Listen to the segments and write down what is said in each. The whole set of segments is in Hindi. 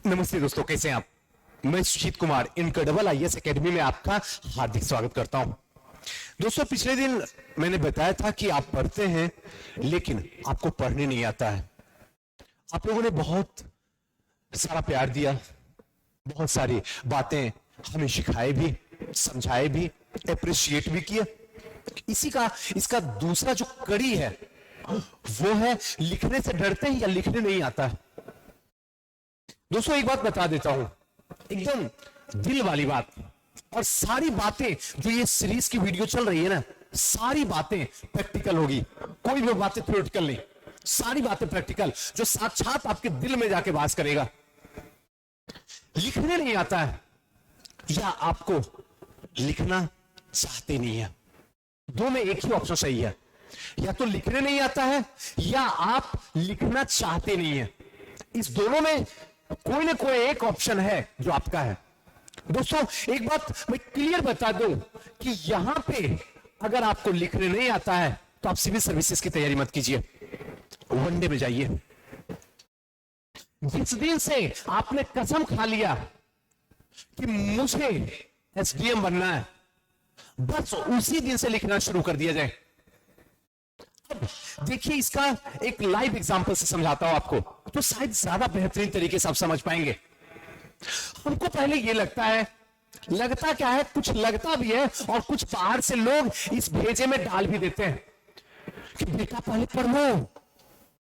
नमस्ते दोस्तों, कैसे हैं आप। मैं Sujeet Kumar incredible IAS academy में आपका हार्दिक स्वागत करता हूं। दोस्तों, पिछले दिन मैंने बताया था कि आप पढ़ते हैं लेकिन आपको पढ़ने नहीं आता है। आप लोगों ने बहुत सारा प्यार दिया, बहुत सारी बातें हमें सिखाए भी, समझाए भी, अप्रिशिएट भी किया। इसका दूसरा जो कड़ी है वो है लिखने से डरते हैं या लिखने नहीं आता है। दोस्तों, एक बात बता देता हूं, एकदम दिल वाली बात, और सारी बातें जो ये सीरीज की वीडियो चल रही है ना, सारी बातें प्रैक्टिकल होगी। कोई भी बातें थ्योरेटिकल नहीं, सारी बातें प्रैक्टिकल, जो साक्षात आपके दिल में जाके वास करेगा। लिखने नहीं आता है या आपको लिखना चाहते नहीं है, दो में एक ही ऑप्शन सही है। या तो लिखने नहीं आता है या आप लिखना चाहते नहीं है। इस दोनों में कोई ना कोई एक ऑप्शन है जो आपका है। दोस्तों, एक बात मैं क्लियर बता दूं कि यहां पे अगर आपको लिखने नहीं आता है तो आप सिविल सर्विसेज की तैयारी मत कीजिए, वनडे में जाइए। जिस दिन से आपने कसम खा लिया कि मुझे एसडीएम बनना है, बस उसी दिन से लिखना शुरू कर दिया जाए। अब देखिए, इसका एक लाइव एग्जांपल से समझाता हूं आपको, तो शायद ज्यादा बेहतरीन तरीके से आप समझ पाएंगे। हमको पहले ये लगता क्या है, कुछ लगता भी है और कुछ बाहर से लोग इस भेजे में डाल भी देते हैं कि बेटा पहले पढ़ो,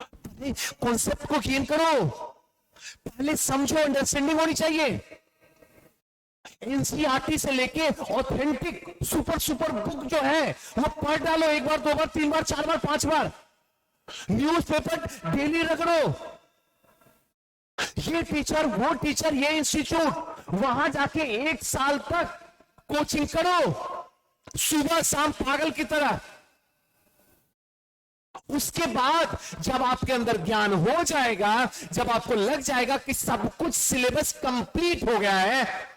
पहले कॉन्सेप्ट को गेन करो, पहले समझो, अंडरस्टैंडिंग होनी चाहिए। एनसीईआरटी से लेके ऑथेंटिक सुपर बुक जो है वो पढ़ डालो, एक बार, दो बार, तीन बार, चार बार, पांच बार। न्यूज़पेपर डेली रगड़ो। ये टीचर, वो टीचर, ये इंस्टीट्यूट, वहां जाके एक साल तक कोचिंग करो, सुबह शाम पागल की तरह। उसके बाद जब आपके अंदर ज्ञान हो जाएगा, जब आपको लग जाएगा कि सब कुछ सिलेबस कंप्लीट हो गया है,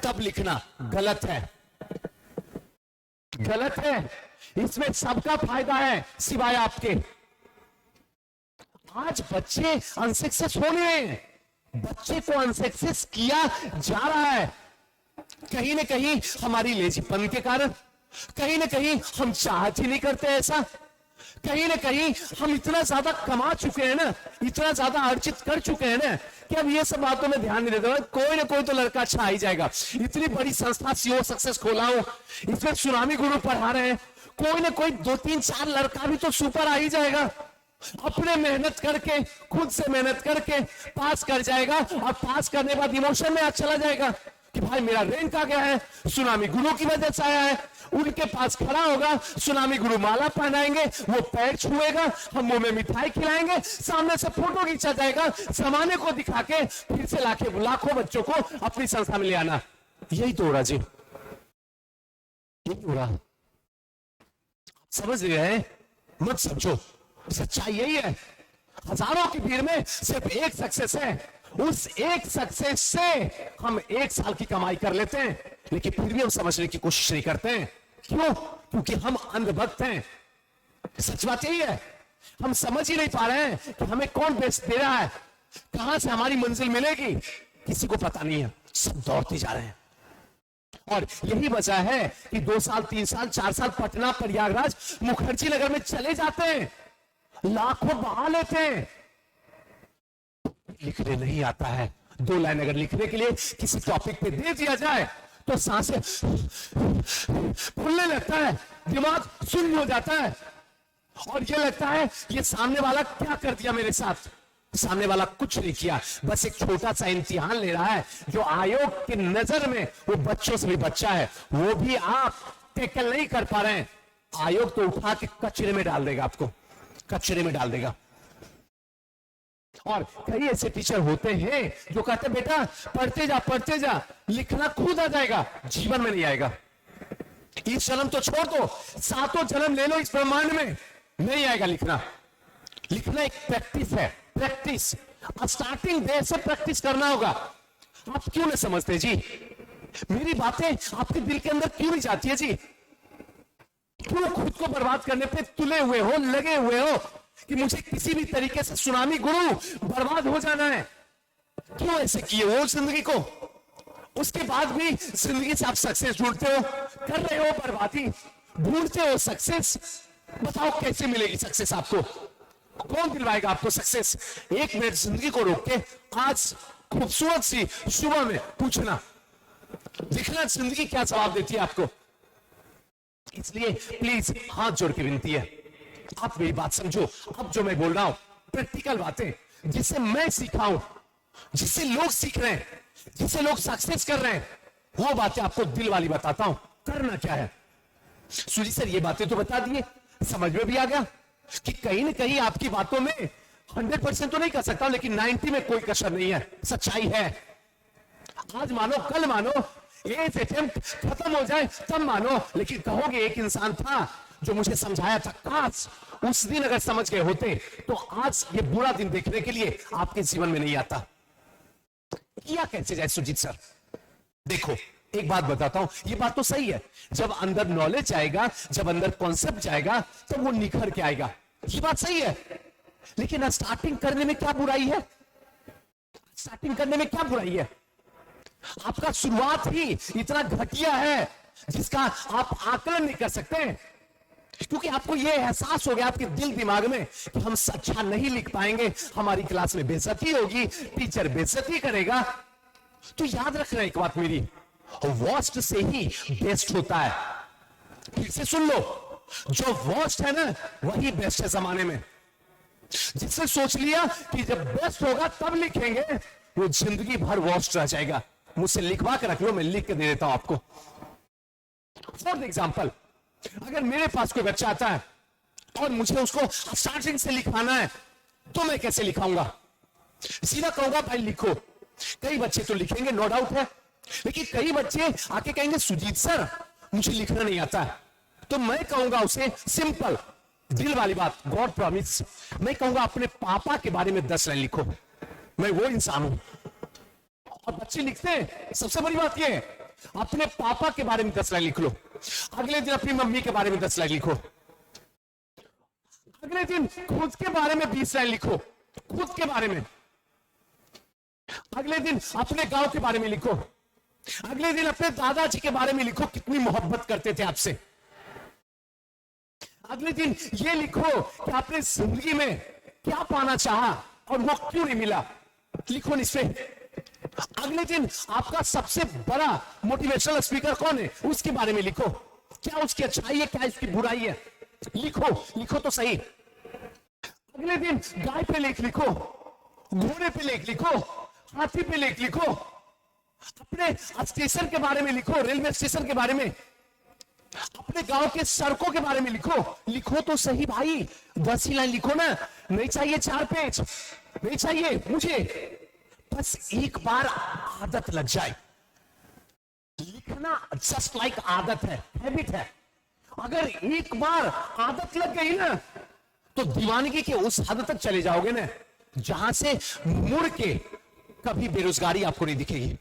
तब लिखना। गलत है, गलत है। इसमें सबका फायदा है सिवाय आपके। आज बच्चे अनसक्सेस हो रहे हैं, बच्चे को अनसक्सेस किया जा रहा है, कहीं ना कहीं हमारी लेजीपन के कारण, कहीं ना कहीं हम चाहत ही नहीं करते ऐसा, कहीं ना कहीं हम इतना ज्यादा कमा चुके हैं ना, इतना ज्यादा अर्जित कर चुके हैं ना, कि अब ये सब बातों में ध्यान नहीं देते। कोई ना कोई तो लड़का अच्छा आ ही जाएगा। इतनी बड़ी संस्था सीओ सक्सेस खोला हूं, इसमें सुनामी गुरु पढ़ा रहे हैं, कोई ना कोई दो तीन चार लड़का भी तो सुपर आ ही जाएगा। अपने मेहनत करके, खुद से मेहनत करके पास कर जाएगा, और पास करने के बाद इमोशन में आज चला जाएगा कि भाई मेरा रैंक आ गया है, सुनामी गुरु की वजह से आया है। उनके पास खड़ा होगा, सुनामी गुरु माला पहनाएंगे, वो पैर छुएगा, हम मुंह में मिठाई खिलाएंगे, सामने से फोटो खींचा जाएगा, जमाने को दिखा के फिर से लाखों बच्चों को अपनी संस्था में ले आना। यही तो हो रहा जी, यही हो रहा। समझ रहे हैं? मत समझो, सच्चाई यही है। हजारों की भीड़ में सिर्फ एक सक्सेस है, उस एक सक्सेस से हम एक साल की कमाई कर लेते हैं, लेकिन फिर भी हम समझने की कोशिश नहीं करते हैं। क्यों? क्योंकि हम अंधभक्त हैं। सच बात यही है, हम समझ ही नहीं पा रहे हैं कि हमें कौन बेस्ट दे रहा है, कहां से हमारी मंजिल मिलेगी, किसी को पता नहीं है। सब दौड़ते जा रहे हैं, और यही वजह है कि 2 साल, 3 साल, 4 साल पटना, प्रयागराज, मुखर्जी नगर में चले जाते हैं, लाखों बहा लेते हैं। लिखने नहीं आता है। 2 लाइन अगर लिखने के लिए किसी टॉपिक पे दे दिया जाए तो सांसें फूलने लगता है, दिमाग सुन्न हो जाता है, और ये लगता है ये सामने वाला क्या कर दिया मेरे साथ। सामने वाला कुछ नहीं किया, बस एक छोटा सा इम्तिहान ले रहा है, जो आयोग की नजर में वो बच्चों से भी बच्चा है, वो भी आप टैकल नहीं कर पा रहे हैं। आयोग तो उठा के कचरे में डाल देगा, आपको कचरे में डाल देगा। और कई ऐसे टीचर होते हैं जो कहते हैं बेटा पढ़ते जा, लिखना खुद आ जाएगा, जीवन में नहीं आएगा। इस जन्म तो छोड़ दो, 7 जन्म ले लो इस ब्रह्मांड में, नहीं आएगा लिखना। लिखना एक प्रैक्टिस है, प्रैक्टिस। स्टार्टिंग डे से प्रैक्टिस करना होगा। आप क्यों नहीं समझते जी? मेरी बातें आपके दिल के अंदर क्यों नहीं जाती है जी? क्यों खुद को बर्बाद करने पे तुले हुए हो, लगे हुए हो कि मुझे किसी भी तरीके से सुनामी गुरु बर्बाद हो जाना है? क्यों ऐसे किए वो जिंदगी को? उसके बाद भी जिंदगी से आप सक्सेस ढूंढते हो, कर रहे हो बर्बादी, ढूंढते हो सक्सेस। बताओ कैसे मिलेगी सक्सेस आपको? कौन दिलवाएगा आपको सक्सेस? एक मिनट जिंदगी को रोक के आज खूबसूरत सी सुबह में पूछना, देखना जिंदगी क्या जवाब देती है आपको। इसलिए प्लीज हाथ जोड़ के विनती है, आप मेरी बात समझो। अब जो मैं बोल रहा हूं प्रैक्टिकल बातें, जिससे मैं सीखा हूं, जिससे लोग सीख रहे हैं, जिससे लोग सक्सेस कर रहे हैं, वो बातें आपको दिल वाली बताता हूं। करना क्या है? सुजी सर ये बातें तो बता दिए, समझ में भी आ गया कि कहीं ना कहीं आपकी बातों में 100% तो नहीं कर सकता, लेकिन 90 में कोई कसर नहीं है, सच्चाई है। आज मानो कल मानो एक अटेम्प्ट खत्म हो जाए तब मानो, लेकिन कहोगे एक इंसान था जो मुझे समझाया था, काश उस दिन अगर समझ गए होते तो आज ये बुरा दिन देखने के लिए आपके जीवन में नहीं आता। किया कैसे जाए सुजीत सर? देखो एक बात बताता हूं, ये बात तो सही है, जब अंदर नॉलेज आएगा, जब अंदर कॉन्सेप्ट जाएगा तो वो निखर के आएगा, ये बात सही है। लेकिन स्टार्टिंग करने में क्या बुराई है? स्टार्टिंग करने में क्या बुराई है? आपका शुरुआत ही इतना घटिया है जिसका आप आकलन नहीं कर सकते, क्योंकि आपको यह एहसास हो गया आपके दिल दिमाग में कि हम अच्छा नहीं लिख पाएंगे, हमारी क्लास में बेइज्जती होगी, टीचर बेइज्जती करेगा। तो याद रखना एक बात मेरी, वर्स्ट से ही बेस्ट होता है। फिर से सुन लो, जो वर्स्ट है ना वही बेस्ट है जमाने में। जिसने सोच लिया कि जब बेस्ट होगा तब लिखेंगे, वो जिंदगी भर वर्स्ट रह जाएगा। मुझसे लिखवा के रख लो, मैं लिख के दे देता हूं आपको। फॉर एग्जाम्पल, अगर मेरे पास कोई बच्चा आता है और मुझे उसको स्टार्टिंग से लिखवाना है तो मैं कैसे लिखाऊंगा? सीधा कहूंगा भाई लिखो। कई बच्चे तो लिखेंगे, नो डाउट है, लेकिन कई बच्चे आके कहेंगे सुजीत सर मुझे लिखना नहीं आता है। तो मैं कहूंगा उसे सिंपल दिल वाली बात, गॉड प्रॉमिस, मैं कहूंगा अपने पापा के बारे में 10 लाइन लिखो, मैं वो इंसान हूं। और बच्चे लिखते हैं, सबसे बड़ी बात ये है, अपने पापा के बारे में 10 लाइन लिख लो। अगले दिन अपनी मम्मी के बारे में 10 लाइन लिखो। अगले दिन खुद के बारे में 20 लाइन लिखो, खुद के बारे में। अगले दिन अपने गांव के बारे में लिखो। अगले दिन अपने दादाजी के बारे में लिखो, कितनी मोहब्बत करते थे आपसे। अगले दिन ये लिखो कि आपने जिंदगी में क्या पाना चाहा और वो क्यों नहीं मिला, लिखो इस पे। अगले दिन आपका सबसे बड़ा मोटिवेशनल स्पीकर कौन है, उसके बारे में लिखो, क्या उसकी अच्छाई है, क्या उसकी बुराई है, लिखो, लिखो तो सही। अगले दिन गाय पे लेख लिखो, घोड़े पे लेख लिखो, हाथी पे लेख लिखो, अपने स्टेशन के बारे में लिखो, रेलवे स्टेशन के बारे में, अपने गांव के सड़कों के बारे में लिखो, लिखो तो सही भाई, 10 ही लाइन लिखो ना, नहीं चाहिए 4 पेज, नहीं चाहिए मुझे, बस एक बार आदत लग जाए। लिखना जस्ट लाइक आदत है, हैबिट है। अगर एक बार आदत लग गई ना तो दीवानगी के उस हद तक चले जाओगे ना जहां से मुड़ के कभी बेरोजगारी आपको नहीं दिखेगी,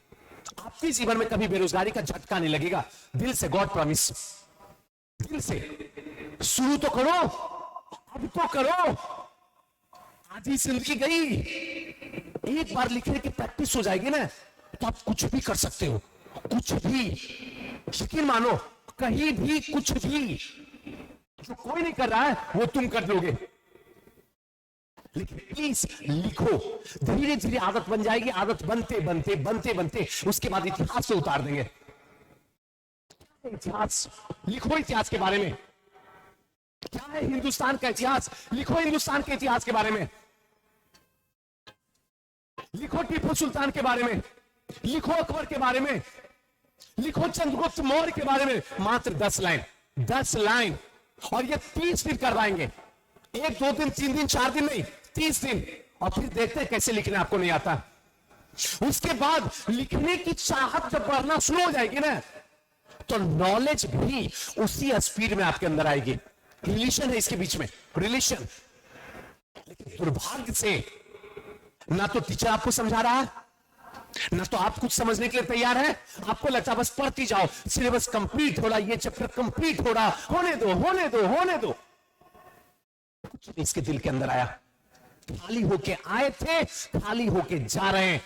आपके जीवन में कभी बेरोजगारी का झटका नहीं लगेगा। दिल से गॉड प्रॉमिस, दिल से शुरू तो करो, अब तो करो। आधी जिंदगी गई, एक बार लिखने की प्रैक्टिस हो जाएगी ना तो आप कुछ भी कर सकते हो, कुछ भी, यकीन मानो, कहीं भी कुछ भी। जो कोई नहीं कर रहा है वो तुम कर लोगे। लेकिन प्लीज लिखो, धीरे धीरे आदत बन जाएगी, आदत बनते बनते बनते बनते उसके बाद इतिहास से उतार देंगे। इतिहास लिखो, इतिहास के बारे में क्या है, हिंदुस्तान का इतिहास लिखो, हिंदुस्तान के इतिहास के बारे में लिखो, टीपू सुल्तान के बारे में लिखो, अकबर के बारे में लिखो, चंद्रगुप्त मौर्य के बारे में। मात्र 10 लाइन, 10 लाइन, और ये 30 दिन करवाएंगे, 1 2 दिन 3 दिन 4 दिन नहीं, 30 दिन, और फिर देखते हैं कैसे लिखना आपको नहीं आता। उसके बाद लिखने की चाहत जब बढ़ना शुरू हो जाएगी ना तो नॉलेज भी उसी स्पीड में आपके अंदर आएगी। रिलेशन है इसके बीच में, रिलेशन। लेकिन दुर्भाग्य से ना तो टीचर आपको समझा रहा है, ना तो आप कुछ समझने के लिए तैयार है। आपको लगता है बस पढ़ती जाओ, सिलेबस कंप्लीट हो रहा, ये चैप्टर कंप्लीट हो रहा, होने दो होने दो होने दो। कुछ नहीं इसके दिल के अंदर आया, खाली होके आए थे, खाली होके जा रहे हैं।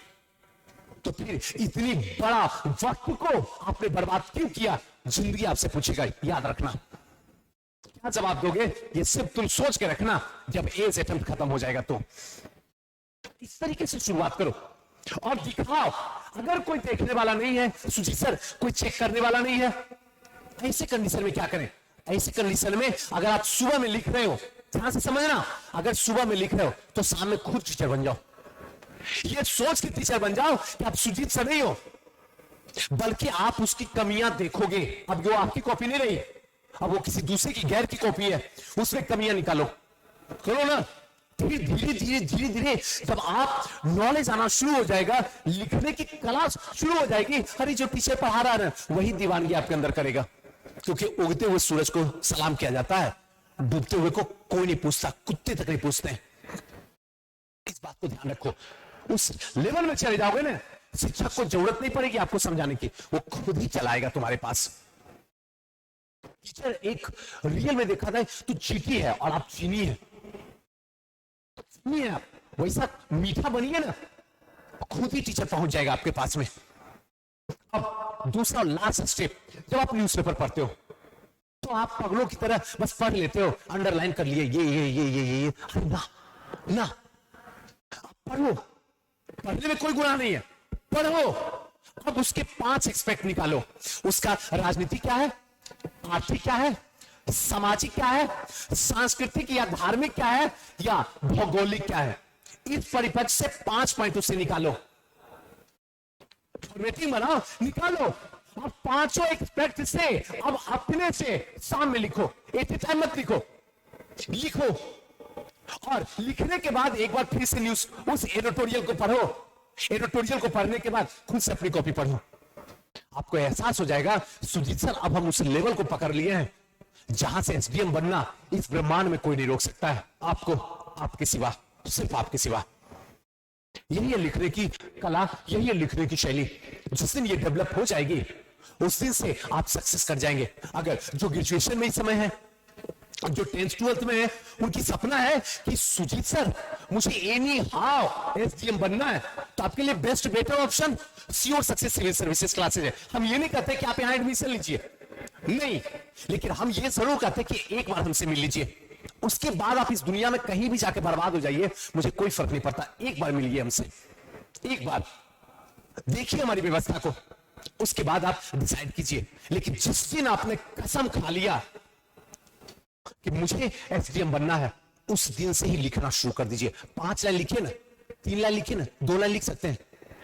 तो फिर इतनी बड़ा वक्त को आपने बर्बाद क्यों किया? जिंदगी आपसे पूछेगा, याद रखना। क्या जवाब दोगे ये सिर्फ तुम सोच के रखना, जब एज अटेम्प्ट खत्म हो जाएगा तो। इस तरीके से शुरुआत करो और दिखाओ। अगर कोई देखने वाला नहीं है, सुजीत सर कोई चेक करने वाला नहीं है, ऐसे कंडीशन में क्या करें? ऐसे कंडीशन में अगर आप सुबह में लिख रहे हो, ध्यान से समझना, अगर सुबह में लिख रहे हो तो शाम में खुद टीचर बन जाओ। ये सोच के टीचर बन जाओ कि आप सुजीत सर नहीं हो, बल्कि आप उसकी कमियां देखोगे। अब वो आपकी कॉपी नहीं रही, अब वो किसी दूसरे की गैर की कॉपी है, उसमें कमियां निकालो। करो ना, फिर धीरे धीरे धीरे धीरे जब आप नॉलेज आना शुरू हो जाएगा, लिखने की कला शुरू हो जाएगी, अरे जो टीचर पढ़ा रहा है वही दीवानगी आपके अंदर करेगा। क्योंकि उगते हुए सूरज को सलाम किया जाता है, डूबते हुए को कोई नहीं पूछता, कुत्ते तक नहीं पूछते हैं। इस बात को ध्यान रखो। उस लेवल में चले जाओगे ना, शिक्षक को जरूरत नहीं पड़ेगी आपको समझाने की, वो खुद ही चलाएगा तुम्हारे पास। टीचर एक रियल में देखा था, तू चीटी है और आप चीनी है, चीनी है आप, वैसा मीठा बनिए ना, खुद ही टीचर पहुंच जाएगा आपके पास में। अब दूसरा लास्ट स्टेप, जब आप न्यूज़पेपर पढ़ते हो तो आप पगलों की तरह बस पढ़ लेते हो, अंडरलाइन कर लिए ये। अरे ना ना, पढ़ो, पढ़ने में कोई गुनाह नहीं है, पढ़ो। अब उसके 5 एक्सपेक्ट निकालो। उसका राजनीति क्या है, आर्थिक क्या है, सामाजिक क्या है, सांस्कृतिक या धार्मिक क्या है, या भौगोलिक क्या है। इस परिपथ से 5 पॉइंट उससे निकालो, फॉर्मेटिंग बनाओ, निकालो। अब 5 एक्सपेक्ट से अब अपने से शाम में लिखो, एक टाइम मत लिखो, लिखो। और लिखने के बाद एक बार फिर से न्यूज उस एडिटोरियल को पढ़ो। एडिटोरियल को पढ़ने के बाद खुद से अपनी कॉपी पढ़ो। आपको एहसास हो जाएगा, सुजीत सर अब हम उस लेवल को पकड़ लिए हैं जहां से एसडीएम बनना इस ब्रह्मांड में कोई नहीं रोक सकता है आपको, आपके सिवा, सिर्फ आपके सिवा। यही है लिखने की कला, यही है लिखने की शैली। जिस दिन ये डेवलप हो जाएगी उस दिन से आप सक्सेस कर जाएंगे। अगर जो ग्रेजुएशन में इस समय है, जो 10th 12th में है, उनकी सपना है कि सुजीत सर मुझे एनी हाउ एसडीएम बनना है, तो आपके लिए best better option sure success civil services classes है। हम ये नहीं कहते कि आप यहां एडमिशन लीजिए, नहीं, लेकिन हम ये जरूर कहते हैं कि एक बार हमसे मिल लीजिए। उसके बाद आप इस दुनिया में कहीं भी जाके बर्बाद हो जाइए, मुझे कोई फर्क नहीं पड़ता, एक बार मिलिए हमसे, एक बार देखिए हमारी व्यवस्था को, उसके बाद आप डिसाइड कीजिए। लेकिन जिस दिन आपने कसम खा लिया कि मुझे एसडीएम बनना है, उस दिन से ही लिखना शुरू कर दीजिए। 5 लाइन लिखिए ना, 3 लाइन लिखिए ना, 2 लाइन लिख सकते हैं,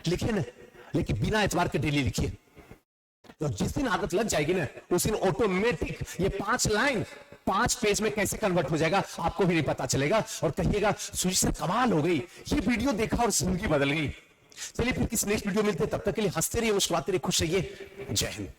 लिखिए ना, लेकिन बिना एतबार के डेली लिखिए। तो जिस दिन आदत लग जाएगी ना, उस दिन ऑटोमेटिक ये 5 लाइन 5 पेज में कैसे कन्वर्ट हो जाएगा आपको भी नहीं पता चलेगा, और कहिएगा सुजीत सर कमाल हो गई, ये वीडियो देखा और जिंदगी बदल गई। चलिए फिर किसी नेक्स्ट वीडियो मिलते हैं, तब तक के लिए हंसते रहिए, मुस्कुराते रहिए, खुश रहिए। जय हिंद।